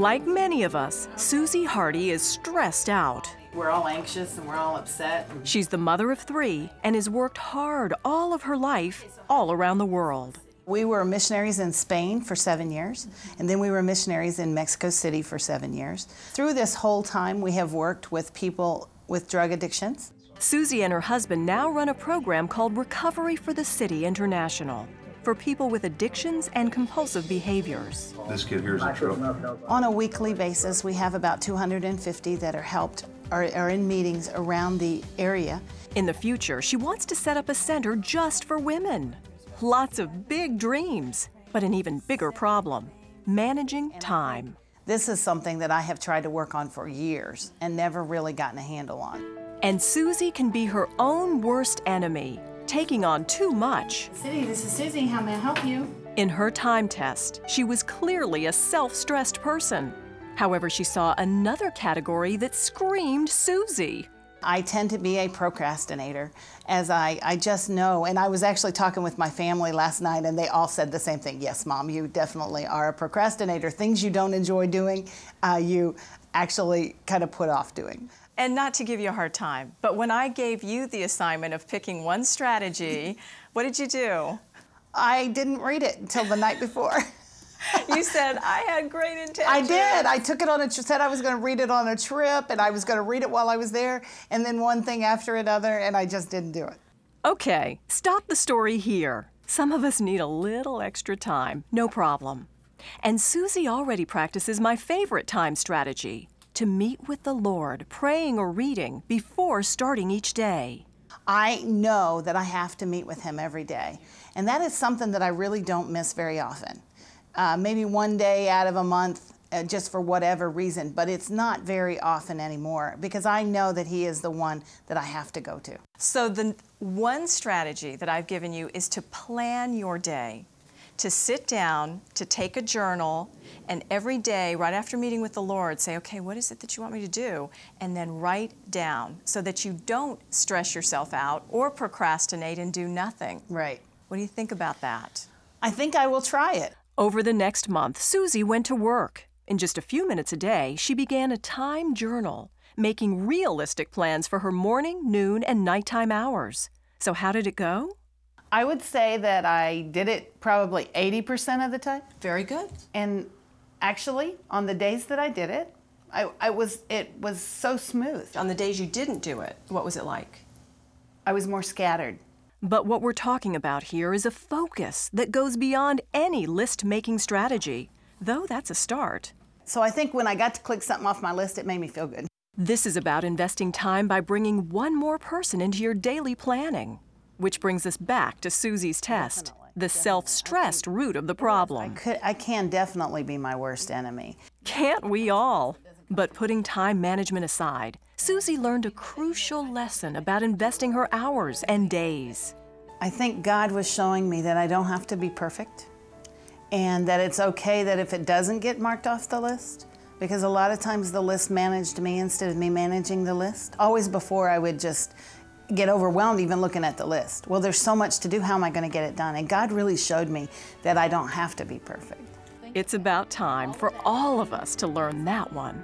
Like many of us, Susie Hardy is stressed out. We're all anxious and we're all upset. She's the mother of 3 and has worked hard all of her life, all around the world. We were missionaries in Spain for 7 years, and then we were missionaries in Mexico City for 7 years. Through this whole time, we have worked with people with drug addictions. Susie and her husband now run a program called Recovery for the City International for people with addictions and compulsive behaviors. This kid here is in trouble. On a weekly basis, we have about 250 that are in meetings around the area. In the future, she wants to set up a center just for women. Lots of big dreams, but an even bigger problem: managing time. This is something that I have tried to work on for years and never really gotten a handle on. And Susie can be her own worst enemy, taking on too much. City, this is Susie. How may I help you? In her time test, she was clearly a self-stressed person. However, she saw another category that screamed Susie. I tend to be a procrastinator, as I just know, and I was actually talking with my family last night and they all said the same thing. Yes, Mom, you definitely are a procrastinator. Things you don't enjoy doing, you actually kind of put off doing. And not to give you a hard time, but when I gave you the assignment of picking one strategy, what did you do? I didn't read it until the night before. You said, I had great intentions. I did. I took it said I was going to read it on a trip, and I was going to read it while I was there, and then one thing after another, and I just didn't do it. Okay, stop the story here. Some of us need a little extra time, no problem. And Susie already practices my favorite time strategy: to meet with the Lord, praying or reading before starting each day. I know that I have to meet with Him every day, and that is something that I really don't miss very often. Maybe one day out of a month, just for whatever reason, but it's not very often anymore because I know that He is the one that I have to go to. So the one strategy that I've given you is to plan your day, to sit down, to take a journal, and every day, right after meeting with the Lord, say, okay, what is it that you want me to do? And then write down so that you don't stress yourself out or procrastinate and do nothing. Right. What do you think about that? I think I will try it. Over the next month, Susie went to work. In just a few minutes a day, she began a time journal, making realistic plans for her morning, noon, and nighttime hours. So how did it go? I would say that I did it probably 80% of the time. Very good. And actually, on the days that I did it, it was so smooth. On the days you didn't do it, what was it like? I was more scattered. But what we're talking about here is a focus that goes beyond any list-making strategy, though that's a start. So I think when I got to click something off my list, it made me feel good. This is about investing time by bringing one more person into your daily planning, which brings us back to Susie's test, the self-stressed root of the problem. I can definitely be my worst enemy. Can't we all? But putting time management aside, Susie learned a crucial lesson about investing her hours and days. I think God was showing me that I don't have to be perfect and that it's okay that if it doesn't get marked off the list, because a lot of times the list managed me instead of me managing the list. Always before I would just get overwhelmed even looking at the list. Well, there's so much to do, how am I going to get it done? And God really showed me that I don't have to be perfect. It's about time for all of us to learn that one.